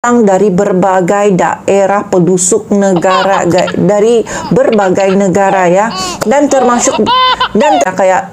dari berbagai daerah pelosok negara, dari berbagai negara ya, dan termasuk kayak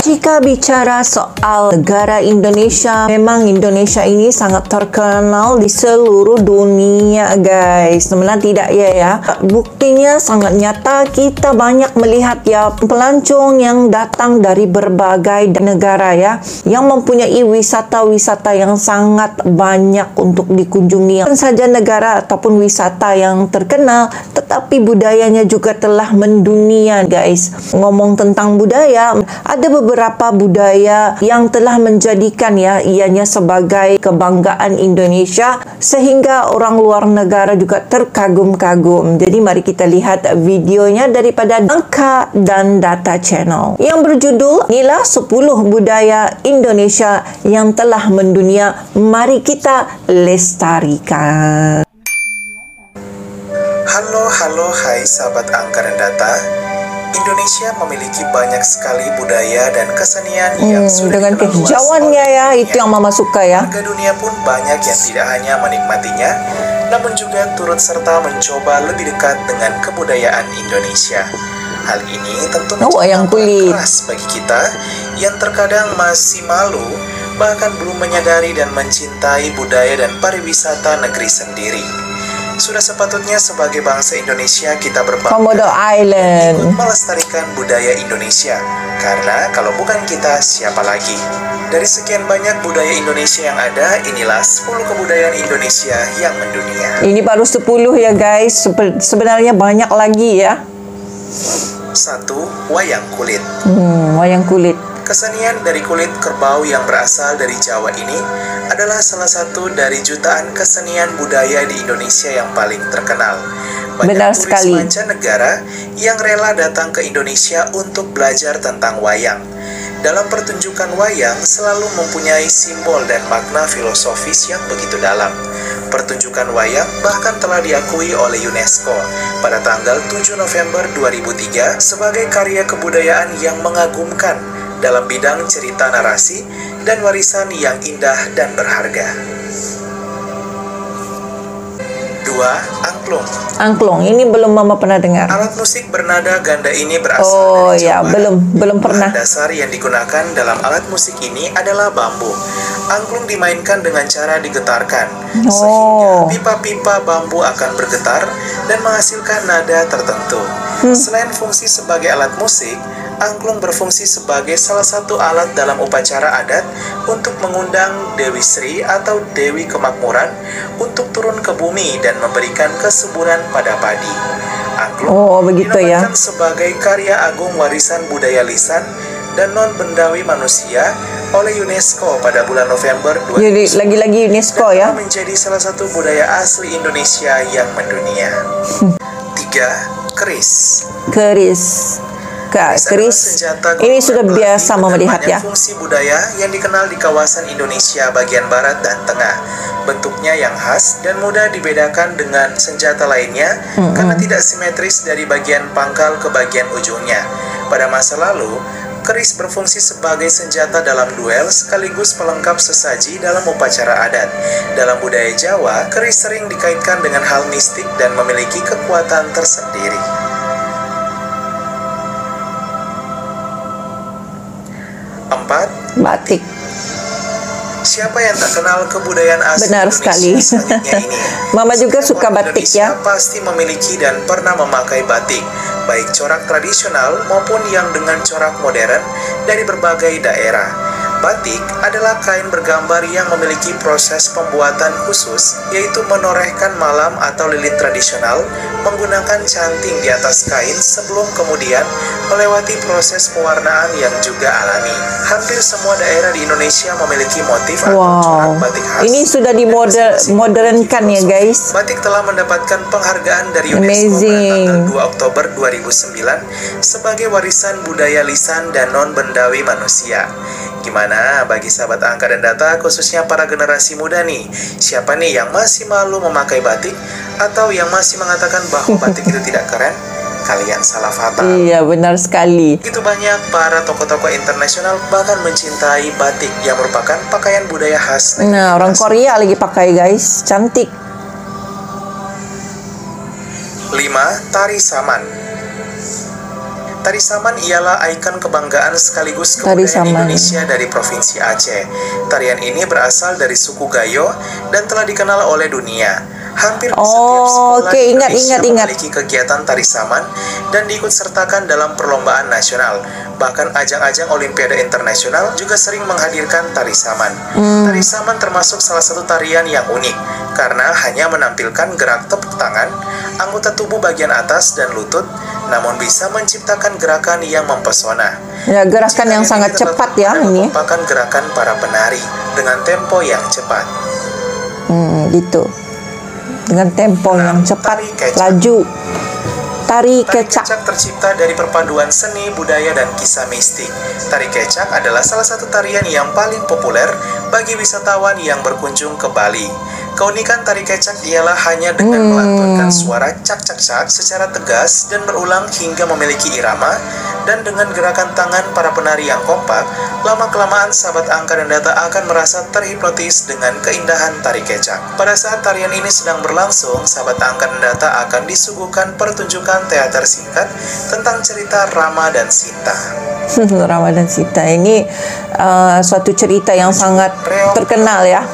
jika bicara soal negara Indonesia, memang Indonesia ini sangat terkenal di seluruh dunia, guys. Sebenarnya tidak ya. Buktinya sangat nyata, kita banyak melihat ya pelancong yang datang dari berbagai negara ya, yang mempunyai wisata-wisata yang sangat banyak untuk dikunjungi. Bukan saja negara ataupun wisata yang terkenal, tetapi budayanya juga telah mendunia, guys. Ngomong tentang budaya, ada beberapa budaya yang telah menjadikan ya ianya sebagai kebanggaan Indonesia sehingga orang luar negara juga terkagum-kagum. Jadi mari kita lihat videonya daripada Angka dan Data Channel yang berjudul inilah 10 budaya Indonesia yang telah mendunia, mari kita lestarikan. Halo, hai sahabat Angka dan Data. Indonesia memiliki banyak sekali budaya dan kesenian yang sudah dengan kehijauannya ya, itu yang Mama suka ya. Warga dunia pun banyak yang tidak hanya menikmatinya, namun juga turut serta mencoba lebih dekat dengan kebudayaan Indonesia. Hal ini tentu menjadi keras bagi kita yang terkadang masih malu, bahkan belum menyadari dan mencintai budaya dan pariwisata negeri sendiri. Sudah sepatutnya sebagai bangsa Indonesia kita berbangga Komodo Island ikut melestarikan budaya Indonesia, karena kalau bukan kita siapa lagi? Dari sekian banyak budaya Indonesia yang ada, inilah 10 kebudayaan Indonesia yang mendunia. Ini baru 10 ya guys, sebenarnya banyak lagi ya. 1. Wayang kulit. Wayang kulit. Kesenian dari kulit kerbau yang berasal dari Jawa ini adalah salah satu dari jutaan kesenian budaya di Indonesia yang paling terkenal. Banyak turis mancanegara yang rela datang ke Indonesia untuk belajar tentang wayang. Dalam pertunjukan wayang selalu mempunyai simbol dan makna filosofis yang begitu dalam. Pertunjukan wayang bahkan telah diakui oleh UNESCO pada tanggal 7 November 2003 sebagai karya kebudayaan yang mengagumkan dalam bidang cerita narasi dan warisan yang indah dan berharga. 2. Angklung. Angklung, ini belum Mama pernah dengar. Alat musik bernada ganda ini berasal dari Jawa Barat. belum pernah. Bahan dasar yang digunakan dalam alat musik ini adalah bambu. Angklung dimainkan dengan cara digetarkan, sehingga pipa-pipa bambu akan bergetar dan menghasilkan nada tertentu. Selain fungsi sebagai alat musik, angklung berfungsi sebagai salah satu alat dalam upacara adat untuk mengundang Dewi Sri atau Dewi Kemakmuran untuk turun ke bumi dan memberikan kesuburan pada padi. Angklung dinobatkan sebagai karya agung warisan budaya lisan dan non-bendawi manusia oleh UNESCO pada bulan November 2009. Lagi-lagi UNESCO ya. Menjadi salah satu budaya asli Indonesia yang mendunia. 3. Keris. Keris ini sudah biasa melihat ya. Fungsi budaya yang dikenal di kawasan Indonesia bagian barat dan tengah. Bentuknya yang khas dan mudah dibedakan dengan senjata lainnya karena tidak simetris dari bagian pangkal ke bagian ujungnya. Pada masa lalu, keris berfungsi sebagai senjata dalam duel sekaligus pelengkap sesaji dalam upacara adat. Dalam budaya Jawa, keris sering dikaitkan dengan hal mistik dan memiliki kekuatan tersendiri. 4. Batik. Siapa yang tak kenal kebudayaan asli Benar Indonesia sekali. selanjutnya ini? Mama juga suka batik ya. Pasti memiliki dan pernah memakai batik, baik corak tradisional maupun yang dengan corak modern dari berbagai daerah. Batik adalah kain bergambar yang memiliki proses pembuatan khusus, yaitu menorehkan malam atau lilin tradisional menggunakan canting di atas kain sebelum kemudian melewati proses pewarnaan yang juga alami. Hampir semua daerah di Indonesia memiliki motif atau corak batik khas. Ini sudah dimodernkan ya guys. Batik telah mendapatkan penghargaan dari UNESCO pada tanggal 2 Oktober 2009 sebagai warisan budaya lisan dan non-bendawi manusia. Gimana bagi sahabat Angka dan Data, khususnya para generasi muda nih? Siapa nih yang masih malu memakai batik atau yang masih mengatakan bahwa batik itu tidak keren? kalian salah fatal. Iya, benar sekali. Begitu banyak para tokoh-tokoh internasional bahkan mencintai batik yang merupakan pakaian budaya khas negeri Nah, orang kita. Korea lagi pakai, guys. Cantik. 5. Tari Saman. Tari Saman ialah ikon kebanggaan sekaligus Tari kebudayaan Saman. Indonesia dari Provinsi Aceh. Tarian ini berasal dari suku Gayo dan telah dikenal oleh dunia. Hampir di setiap sekolah oke, di ingat. Indonesia memiliki kegiatan tari saman dan diikutsertakan dalam perlombaan nasional. Bahkan ajang-ajang olimpiade internasional juga sering menghadirkan tari saman. Tari saman termasuk salah satu tarian yang unik karena hanya menampilkan gerak tepuk tangan, anggota tubuh bagian atas dan lutut, namun bisa menciptakan gerakan yang mempesona. Ya, gerakan yang Tarian sangat ini terletak cepat ya pada ini. merupakan gerakan para penari dengan tempo yang cepat. Gitu. Dengan tempo yang cepat, Tari kecak. laju. Tari Tari kecak. kecak tercipta dari perpaduan seni, budaya, dan kisah mistik. Tari kecak adalah salah satu tarian yang paling populer bagi wisatawan yang berkunjung ke Bali. Keunikan tari kecak ialah hanya dengan melantunkan suara cak-cak-cak secara tegas dan berulang hingga memiliki irama, dan dengan gerakan tangan para penari yang kompak, lama-kelamaan sahabat angka dan data akan merasa terhipnotis dengan keindahan tari kecak. Pada saat tarian ini sedang berlangsung, sahabat angka dan data akan disuguhkan pertunjukan teater singkat tentang cerita Rama dan Sita. Rama dan Sita ini suatu cerita yang sangat terkenal ya.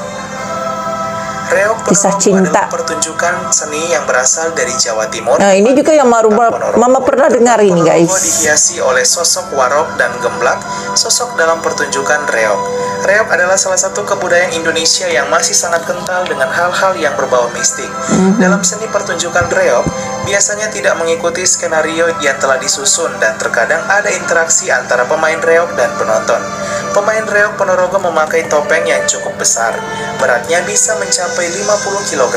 Reog Kisah Ponorogo cinta. adalah pertunjukan seni yang berasal dari Jawa Timur. Nah, ini juga yang Ponorogo. Mama pernah dengar ini, Ponorogo guys. dihiasi oleh sosok warok dan gemblak, sosok dalam pertunjukan reog. Reog adalah salah satu kebudayaan Indonesia yang masih sangat kental dengan hal-hal yang berbau mistik. Dalam seni pertunjukan reog, biasanya tidak mengikuti skenario yang telah disusun dan terkadang ada interaksi antara pemain reog dan penonton. Pemain reog Ponorogo memakai topeng yang cukup besar. Beratnya bisa mencapai 50 kg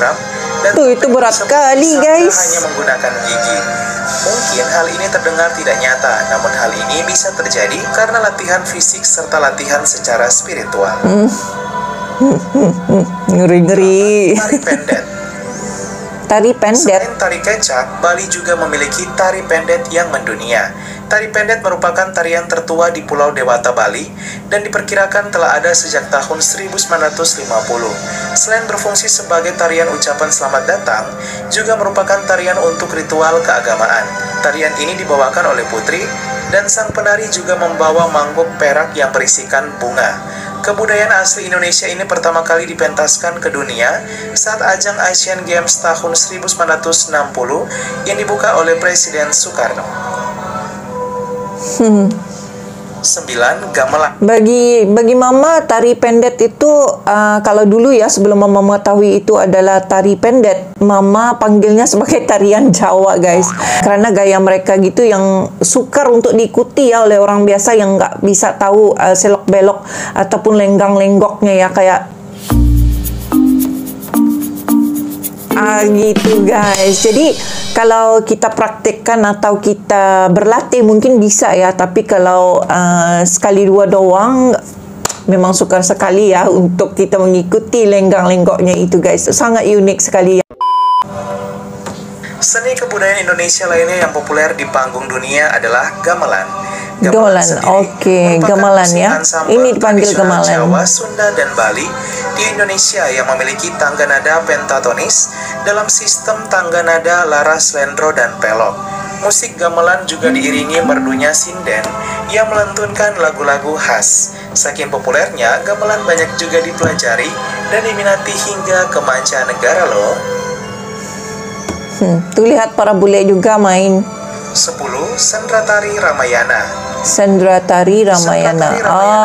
dan Tuh, itu topeng berat tersebut sekali, disangka guys. hanya menggunakan gigi. Mungkin hal ini terdengar tidak nyata, namun hal ini bisa terjadi karena latihan fisik serta latihan secara spiritual. Ngeri-ngeri. Tari pendet. Tari pendet. Selain tari kecak, Bali juga memiliki tari pendet yang mendunia. Tari pendet merupakan tarian tertua di Pulau Dewata, Bali, dan diperkirakan telah ada sejak tahun 1950. Selain berfungsi sebagai tarian ucapan selamat datang, juga merupakan tarian untuk ritual keagamaan. Tarian ini dibawakan oleh putri, dan sang penari juga membawa mangkuk perak yang berisikan bunga. Kebudayaan asli Indonesia ini pertama kali dipentaskan ke dunia saat ajang Asian Games tahun 1960 yang dibuka oleh Presiden Soekarno. 9. Gamelan. Bagi Mama, tari pendet itu kalau dulu ya, sebelum Mama mengetahui itu adalah tari pendet, Mama panggilnya sebagai tarian Jawa, guys. Karena gaya mereka gitu yang sukar untuk diikuti ya oleh orang biasa yang nggak bisa tahu selok belok ataupun lenggang-lenggoknya ya, kayak gitu, guys. Jadi kalau kita praktekkan atau kita berlatih mungkin bisa ya, tapi kalau sekali dua doang memang sukar sekali ya untuk kita mengikuti lenggang-lenggoknya itu, guys. Sangat unik sekali ya. Seni kebudayaan Indonesia lainnya yang populer di panggung dunia adalah gamelan. Gamelan, sendiri oke, merupakan gamelan musik ya. ensemble Ini dipanggil tradisional gamelan. Jawa, Sunda, dan Bali di Indonesia yang memiliki tangga nada pentatonis dalam sistem tangga nada laras, lendro, dan pelok. Musik gamelan juga diiringi merdunya sinden yang melantunkan lagu-lagu khas. Saking populernya, gamelan banyak juga dipelajari dan diminati hingga ke mancanegara loh. Tuh lihat para bule juga main 10. Sendra Tari Ramayana. Sendra Tari Ramayana.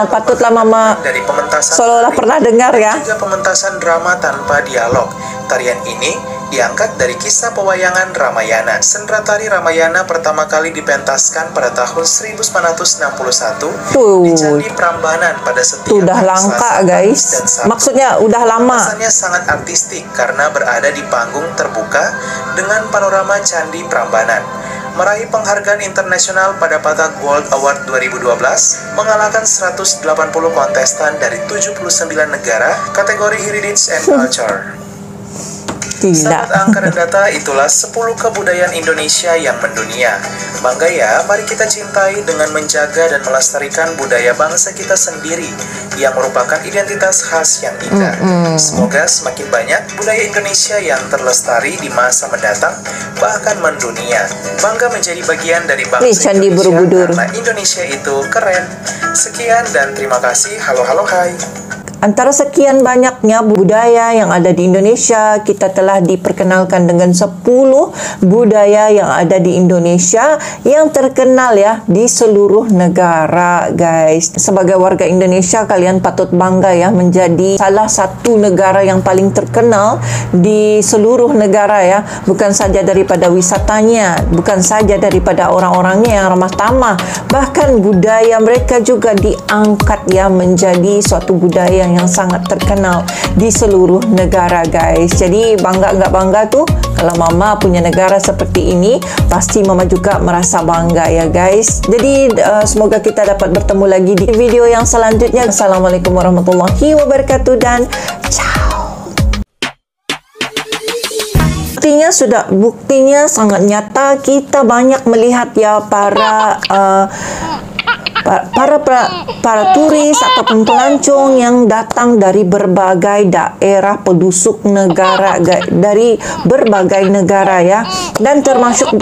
Patutlah Mama dari pementasan seolah-olah tari pernah dengar ya. dan juga pementasan drama tanpa dialog. Tarian ini diangkat dari kisah pewayangan Ramayana. Sendra Tari Ramayana pertama kali dipentaskan pada tahun 1961 Tuh. di Candi Prambanan pada setiap Tuh udah hari langka, Selasa, guys. Kamis, dan Sabtu. Maksudnya udah lama. Pementasannya sangat artistik karena berada di panggung terbuka dengan panorama Candi Prambanan. Meraih penghargaan internasional pada Batak Gold Award 2012, mengalahkan 180 kontestan dari 79 negara kategori Heritage and Culture. Sahabat Angka dan Data, itulah 10 kebudayaan Indonesia yang mendunia. Bangga ya, mari kita cintai dengan menjaga dan melestarikan budaya bangsa kita sendiri yang merupakan identitas khas yang indah. Semoga semakin banyak budaya Indonesia yang terlestari di masa mendatang, bahkan mendunia. Bangga menjadi bagian dari bangsa Candi Indonesia Borobudur. karena Indonesia itu keren. Sekian dan terima kasih. Halo, hai. Antara sekian banyaknya budaya yang ada di Indonesia, kita telah diperkenalkan dengan 10 budaya yang ada di Indonesia yang terkenal ya di seluruh negara, guys. Sebagai warga Indonesia, kalian patut bangga ya menjadi salah satu negara yang paling terkenal di seluruh negara ya. Bukan saja daripada wisatanya, bukan saja daripada orang-orangnya yang ramah tamah, bahkan budaya mereka juga diangkat ya menjadi suatu budaya yang sangat terkenal di seluruh negara, guys. Jadi bangga nggak bangga tuh, kalau mama punya negara seperti ini, pasti mama juga merasa bangga ya, guys. Jadi semoga kita dapat bertemu lagi di video yang selanjutnya. Assalamualaikum warahmatullahi wabarakatuh dan ciao. Buktinya sangat nyata, kita banyak melihat ya para turis ataupun pelancong yang datang dari berbagai daerah penduduk negara, dari berbagai negara ya, dan termasuk